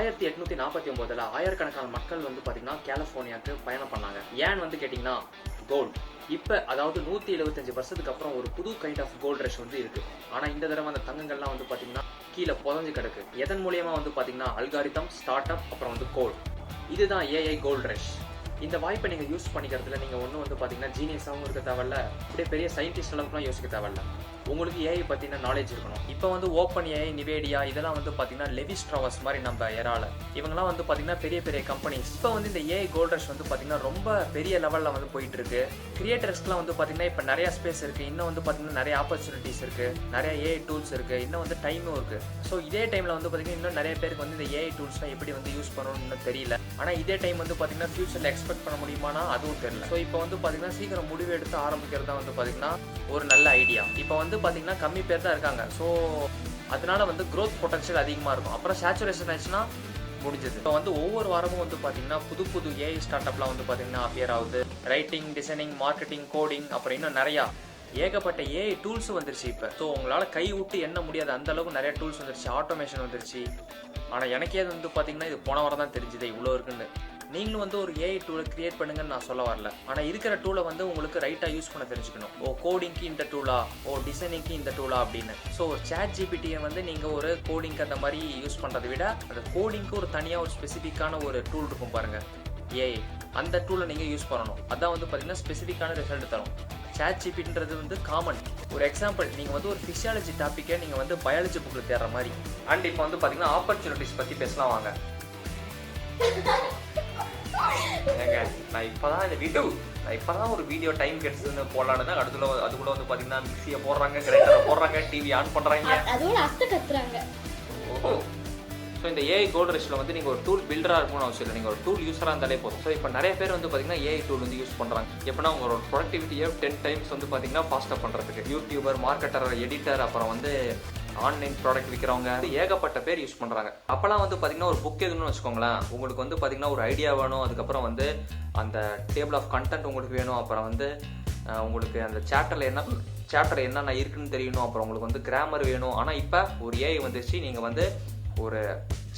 1849 ஆயிரக்கணக்கான மக்கள் வந்து பாத்தீங்கன்னா கலிபோர்னியாவுக்கு பயணம் பண்ணாங்க. ஏன்னு வந்து கேட்டீங்கன்னா கோல்டு. இப்ப அதாவது 175 வருஷத்துக்கு அப்புறம் ஒரு புது கைண்ட் ஆஃப் கோல்ட் ரஷ் வந்து இருக்கு. ஆனா இந்த தடவை அந்த தங்கங்கள்லாம் வந்து பாத்தீங்கன்னா கீழே புதஞ்சு கிடக்கு. எதன் மூலியமா வந்து பாத்தீங்கன்னா அல்காரிதம், ஸ்டார்ட் அப், அப்புறம் வந்து கோல்டு. இதுதான் ஏஐ கோல்ட் ரஷ். இந்த வாய்ப்பை நீங்க யூஸ் பண்ணிக்கிறதுல நீங்க ஒன்றும் வந்து பாத்தீங்கன்னா ஜீனியஸாகவும் இருக்க தேவையில்ல, அப்படியே பெரிய சயின்டிஸ்ட் அளவுக்குலாம் யோசிக்க தேவையில்ல. உங்களுக்கு ஏஐ பத்தின நாலேஜ் இருக்கணும். இப்போ வந்து ஓப்பன் ஏஐ, நிவேடியா இதெல்லாம் வந்து பாத்தீங்கன்னா லெவி ஸ்ட்ராவஸ் மாதிரி நம்ம எரால இவங்கலாம் வந்து பாத்தீங்கன்னா பெரிய பெரிய கம்பெனிஸ். இப்போ வந்து இந்த ஏஐ கோல்ட் ரஷ் வந்து பாத்தீங்கன்னா ரொம்ப பெரிய லெவல்ல வந்து போயிட்டு இருக்கு. கிரியேட்டர்ஸ்க்குலாம் வந்து பாத்தீங்கன்னா இப்போ நிறைய ஸ்பேஸ் இருக்கு. இன்னும் வந்து பாத்தீங்கன்னா நிறைய ஆப்பர்ச்சுனிட்டிஸ் இருக்கு, நிறைய ஏஐ டூல்ஸ் இருக்கு, இன்னும் வந்து டைமும் இருக்கு. ஸோ இதே டைம்ல வந்து பாத்தீங்கன்னா இன்னும் நிறைய பேருக்கு வந்து இந்த ஏஐ டூல்ஸ்லாம் எப்படி வந்து யூஸ் பண்ணணும்னு தெரியல. ஆனா இதே டைம் வந்து பாத்தீங்கன்னா ஃபியூச்சர்ல எக்ஸ்பெக்ட் பண்ண முடியுமானா அதுவும் தெரியல. ஸோ இப்போ வந்து பாத்தீங்கன்னா சீக்கிரம் முடிவு எடுத்து ஆரம்பிக்கிறதா வந்து பாத்தீங்கன்னா ஒரு நல்ல ஐடியா. இப்போ வந்து பாத்தீங்கன்னா கம்மி பேர் தான் இருக்காங்க. ஸோ அதனால வந்து க்ரோத் பொட்டன்ஷியல் அதிகமாக இருக்கும். அப்புறம் சேச்சுரேஷன் ஆச்சுன்னா முடிஞ்சது. இப்போ வந்து ஒவ்வொரு வாரமும் வந்து பார்த்தீங்கன்னா புது புது ஏஐ ஸ்டார்ட் அப்லாம் வந்து பார்த்தீங்கன்னா அப்பியர் ஆகுது. ரைட்டிங், டிசைனிங், மார்க்கெட்டிங், கோடிங், அப்புறம் இன்னும் நிறையா ஏகப்பட்ட ஏஐ டூல்ஸ் வந்துருச்சு இப்போ. ஸோ உங்களால் கை விட்டு என்ன முடியாது அந்த அளவுக்கு நிறைய டூல்ஸ் வந்துருச்சு, ஆட்டோமேஷன் வந்துருச்சு. ஆனால் எனக்கே அது வந்து பார்த்தீங்கன்னா இது போன வாரம் தான் தெரிஞ்சுது இவ்வளோ இருக்குன்னு. நீங்களும் வந்து ஒரு ஏஐ டூலை கிரியேட் பண்ணுங்கன்னு நான் சொல்ல வரல. ஆனால் இருக்கிற டூலை வந்து உங்களுக்கு ரைட்டாக யூஸ் பண்ண தெரிஞ்சுக்கணும். கோடிங்க்கு இந்த டூலா, டிசைனிங்க்கு இந்த டூலா அப்படின்னு. ஸோ ஒரு சாட் ஜிபிடியை வந்து நீங்கள் ஒரு கோடிங்க்கு அந்த மாதிரி யூஸ் பண்ணுறதை விட அந்த கோடிங்க்கு ஒரு தனியாக ஒரு ஸ்பெசிஃபிக்கான ஒரு டூல் இருக்கும் பாருங்கள், ஏஐ. அந்த டூலை நீங்கள் யூஸ் பண்ணணும். அதான் வந்து பார்த்தீங்கன்னா ஸ்பெசிஃபிக்கான ரிசல்ட் தரும். சாட் ஜிபிடின்றது வந்து காமன். ஒரு எக்ஸாம்பிள், நீங்கள் வந்து ஒரு ஃபிசியாலஜி டாப்பிக்கை நீங்கள் வந்து பயாலஜி புக்கில் தேடுற மாதிரி. அண்ட் இப்போ வந்து பார்த்தீங்கன்னா ஆப்பர்ச்சுனிட்டிஸ் பற்றி பேசலாம் வாங்க. நான் இப்பதான் ஒரு வீடியோ டைம் கிடைச்சதுன்னு போடலான்னு தான். அதுக்குள்ள வந்து பாத்தீங்கன்னா மிக்சியை போடுறாங்க, கிரைண்டரை போடுறாங்க, டிவி ஆன் பண்றாங்க, அதோட அத்தை கத்துறாங்க. ஓஹோ. ஸோ இந்த ஏஐ கோல்ட் ரஷ்ல வந்து நீங்கள் ஒரு டூல் பில்டராக இருக்கணும்னு அவசியம் இல்லை, நீங்கள் ஒரு டூல் யூஸராக இருந்தாலே போதும். ஸோ இப்போ நிறைய பேர் வந்து பார்த்தீங்கன்னா ஏஐ டூல் வந்து யூஸ் பண்ணுறாங்க. எப்படின்னா உங்களோட ப்ரொடக்டிவிட்டியை 10 டைம்ஸ் வந்து பார்த்தீங்கன்னா ஃபாஸ்ட்டாக பண்ணுறதுக்கு. யூடியூபர், மார்க்கெட்டர், எடிட்டர், அப்புறம் வந்து ஆன்லைன் ப்ராடக்ட் விற்கிறவங்க ஏகப்பட்ட பேர் யூஸ் பண்ணுறாங்க. அப்போலாம் வந்து பார்த்தீங்கன்னா ஒரு புக் எதுன்னு வச்சுக்கோங்களேன், உங்களுக்கு வந்து பார்த்தீங்கன்னா ஒரு ஐடியா வேணும், அதுக்கப்புறம் வந்து அந்த டேபிள் ஆஃப் கண்டென்ட் உங்களுக்கு வேணும், அப்புறம் வந்து உங்களுக்கு அந்த சாப்டர் என்னென்ன இருக்குன்னு தெரியணும், அப்புறம் உங்களுக்கு வந்து கிராமர் வேணும். ஆனால் இப்போ ஒரு ஏஐ வந்துச்சு, நீங்கள் வந்து ஒரு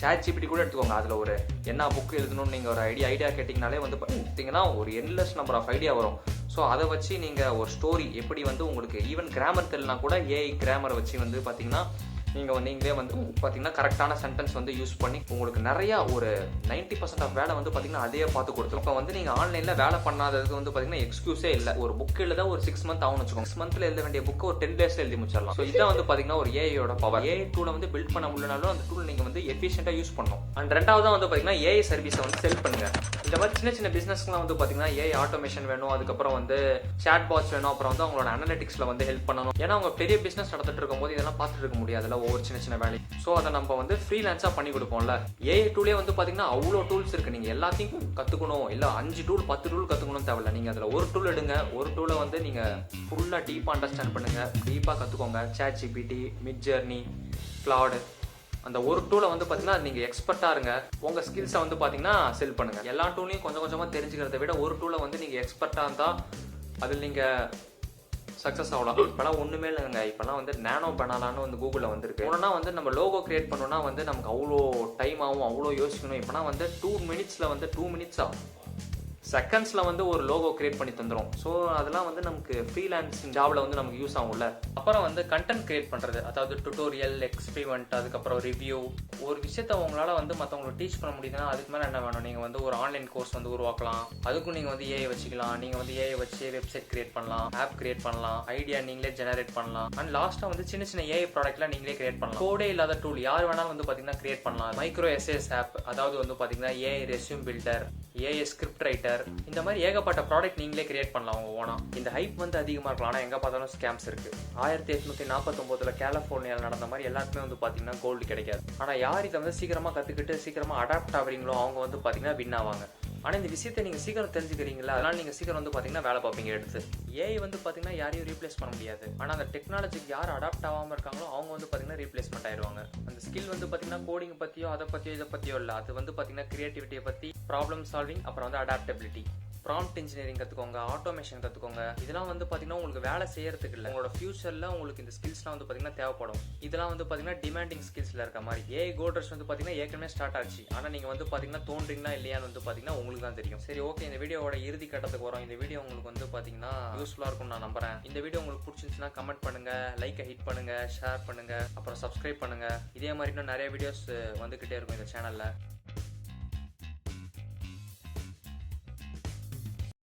சாட் ஜிபிடி கூட எடுத்துக்கோங்க, அதில் ஒரு என்ன புக் எழுதணும்னு நீங்கள் ஒரு ஐடியா கேட்டிங்கனாலே வந்து பார்த்தீங்கன்னா ஒரு என்லெஸ் நம்பர் ஆஃப் ஐடியா வரும். ஸோ அதை வச்சு நீங்கள் ஒரு ஸ்டோரி எப்படி வந்து உங்களுக்கு ஈவன் கிராமர் தெரியலனா கூட ஏஐ கிராமரை வச்சு வந்து பார்த்தீங்கன்னா நீங்களே வந்து பார்த்தீங்கன்னா கரெக்டான சென்டென்ஸ் வந்து யூஸ் பண்ணி உங்களுக்கு நிறையா ஒரு 90% ஆஃப் வேலை வந்து பார்த்தீங்கன்னா அதே பார்த்து கொடுத்துரும். இப்போ வந்து நீங்கள் ஆன்லைனில் வேலை பண்ணாததுக்கு வந்து பார்த்தீங்கன்னா எக்ஸ்கியூஸே இல்லை. ஒரு புக் எழுத ஒரு 6 மந்த் ஆகும்னு வச்சுக்கோங்க. 6 மந்த்தில் எழுத வேண்டிய புக்கு ஒரு 10 டேஸில் எழுதி முடிச்சிடலாம். ஸோ இதான் வந்து பார்த்தீங்கன்னா ஒரு ஏஐயோட பவர். ஏஐ டூலை வந்து பில்ட் பண்ண முடியலனாலும் அந்த டூல் நீங்கள் வந்து எஃபிஷியண்டாக யூஸ் பண்ணணும். அண்ட் ரெண்டாவது வந்து பார்த்தீங்கன்னா ஏஐ சர்வீஸை வந்து செல் பண்ணுங்க. இந்த மாதிரி சின்ன சின்ன பிஸ்னஸ்க்குலாம் வந்து பார்த்தீங்கன்னா ஏஐ ஆட்டோமேஷன் வேணும், அதுக்கப்புறம் வந்து சாட் பாட்ஸ் வேணும், அப்புறம் வந்து அவங்களோட அனலிட்டிக்ஸில் வந்து ஹெல்ப் பண்ணணும். ஏன்னா அவங்க பெரிய பிஸ்னஸ் நடத்திட்டு இருக்கும்போது இதெல்லாம் பார்த்துட்டு இருக்க முடியாதுல்ல, ஒவ்வொரு சின்ன சின்ன வேலை. ஸோ அதை நம்ம வந்து ஃப்ரீலான்ஸாக பண்ணி கொடுப்போம்ல. ஏஐ டூலே வந்து பார்த்தீங்கன்னா அவ்வளோ டூல்ஸ் இருக்குது. நீங்கள் எல்லாத்தையும் கற்றுக்கணும், இல்லை 5 டூல் 10 டூல் கற்றுக்கணும் தேவையில்ல. நீங்கள் அதில் ஒரு டூல் எடுங்க, ஒரு டூலை வந்து நீங்கள் ஃபுல்லாக டீப்பாக அண்டர்ஸ்டாண்ட் பண்ணுங்கள், டீப்பாக கற்றுக்கோங்க. ChatGPT, Midjourney, Claude, அந்த ஒரு டூலை வந்து பார்த்தீங்கன்னா நீங்கள் எக்ஸ்பர்ட்டாக இருங்க. உங்கள் ஸ்கில்ஸை வந்து பார்த்தீங்கன்னா செல் பண்ணுங்கள். எல்லா டூலையும் கொஞ்சம் கொஞ்சமாக தெரிஞ்சுக்கிறத விட ஒரு டூலை வந்து நீங்கள் எக்ஸ்பர்ட்டாக இருந்தால் அதில் நீங்கள் சக்ஸஸ் ஆகலாம். இப்போலாம் ஒன்றுமே இல்லைங்க. இப்போலாம் வந்து நேனோ பனாலான்னு வந்து கூகுளில் வந்துருக்கு. ஒன்றுனா வந்து நம்ம லோகோ கிரியேட் பண்ணோன்னா வந்து நமக்கு அவ்வளோ டைம் ஆகும், அவ்வளோ யோசிக்கணும். இப்போனா வந்து 2 மினிட்ஸில் வந்து 2 மினிட்ஸா செகண்ட்ஸில் வந்து ஒரு லோகோ கிரியேட் பண்ணி தந்துடும். ஸோ அதெல்லாம் வந்து நமக்கு ஃப்ரீலான்சிங் ஜாபில் வந்து நமக்கு யூஸ் ஆகும்ல. அப்புறம் வந்து கண்டென்ட் கிரியேட் பண்ணுறது, அதாவது டுட்டோரியல், எக்ஸ்பெரிமெண்ட், அதுக்கப்புறம் ரிவ்யூ. ஒரு விஷயத்த உங்களால் வந்து மற்றவங்களுக்கு டீச் பண்ண முடியுதுன்னா அதுக்கு மேலே என்ன வேணும்? நீங்கள் வந்து ஒரு ஆன்லைன் கோர்ஸ் வந்து உருவாக்கலாம். அதுக்கும் நீங்கள் வந்து ஏஐ வச்சுக்கலாம். நீங்கள் வந்து ஏஐ வச்சு வெப்சைட் கிரியேட் பண்ணலாம், ஆப் கிரியேட் பண்ணலாம், ஐடியா நீங்களே ஜெனரேட் பண்ணலாம். அண்ட் லாஸ்ட்டாக வந்து சின்ன சின்ன ஏஐ ப்ராடக்ட்லாம் நீங்களே கிரியேட் பண்ணலாம். கோடே இல்லாத டூல் யார் வேணாலும் வந்து பார்த்தீங்கன்னா கிரியேட் பண்ணலாம். மைக்ரோ எஸ்எஸ் ஆப், அதாவது வந்து பார்த்தீங்கன்னா AI resume builder, AI script writer, இந்த மாதிரி ஏகப்பட்ட ப்ராடக்ட் நீங்களே கிரியேட் பண்ணலாம் உங்க ஓனா. இந்த ஹைப் வந்து அதிகமாக இருக்கலாம், ஆனால் எங்கே பார்த்தாலும் ஸ்கேம்ஸ் இருக்கு. 1849 கலிபோர்னியாவில் நடந்த மாதிரி எல்லாருக்குமே வந்து பார்த்தீங்கன்னா கோல்டு கிடைக்காது. ஆனால் யார் இதை வந்து சீக்கிரமாக கற்றுக்கிட்டு சீக்கிரமாக அடாப்ட் ஆகிறீங்களோ அவங்க வந்து பார்த்தீங்கன்னா வின் ஆவாங்க. ஆனால் இந்த விஷயத்தை நீங்கள் சீக்கிரம் தெரிஞ்சுக்கிறீங்களா, அதனால் நீங்கள் சீக்கிரம் வந்து பார்த்தீங்கன்னா வேலை பார்ப்பீங்க எடுத்து. ஏஐ வந்து பார்த்தீங்கன்னா யாரையும் ரீப்ளேஸ் பண்ண முடியாது. ஆனால் அந்த டெக்னாலஜிக்கு யார் அடாப்ட் ஆகாமல் இருக்காங்களோ அவங்க வந்து பார்த்தீங்கன்னா ரீப்ளேஸ்மெண்ட் ஆயிடுவாங்க. அந்த ஸ்கில் வந்து பார்த்தீங்கன்னா கோடிங் பற்றியோ அதை பற்றியோ இதை பற்றியோ இல்லை. அது வந்து பார்த்தீங்கன்னா கிரியேட்டிவிட்டியை பற்றி, ப்ராப்ளம் சால்விங், அப்புறம் வந்து அடாப்டபிலிட்டி. ப்ராம்ப்ட் இன்ஜினியரிங் கற்றுக்கோங்க, ஆட்டோமேஷன் கற்றுக்கோங்க. இதெல்லாம் வந்து பார்த்தீங்கன்னா உங்களுக்கு வேலை செய்யறதுக்கு இல்லை, உங்களோட ஃபியூச்சரில் உங்களுக்கு இந்த ஸ்கில்ஸ்லாம் வந்து பார்த்தீங்கன்னா தேவைப்படும். இதெல்லாம் வந்து பார்த்தீங்கன்னா டிமாண்டிங் ஸ்கில்ஸில் இருக்க மாதிரி. ஏஐ கோல்ட் ரஷ் வந்து பார்த்தீங்கன்னா ஏற்கனவே ஸ்டார்ட் ஆச்சு. ஆனால் நீங்கள் வந்து பார்த்தீங்கன்னா தோன்றீங்களா இல்லையான்னு வந்து பார்த்தீங்கன்னா உங்களுக்கு தான் தெரியும். சரி, ஓகே, இந்த வீடியோவோட இறுதி கட்டத்துக்கு வரோம். இந்த வீடியோ உங்களுக்கு வந்து பார்த்தீங்கன்னா யூஸ்ஃபுல்லாக இருக்கும்னு நான் நம்புறேன். இந்த வீடியோ உங்களுக்கு பிடிச்சிருந்துச்சுன்னா கமெண்ட் பண்ணுங்க, லைக்கை ஹிட் பண்ணுங்க, ஷேர் பண்ணுங்க, அப்புறம் சப்ஸ்கிரைப் பண்ணுங்க. இதே மாதிரி இன்னும் நிறைய வீடியோஸ் வந்துகிட்டே இருக்கும் இந்த சேனல்ல.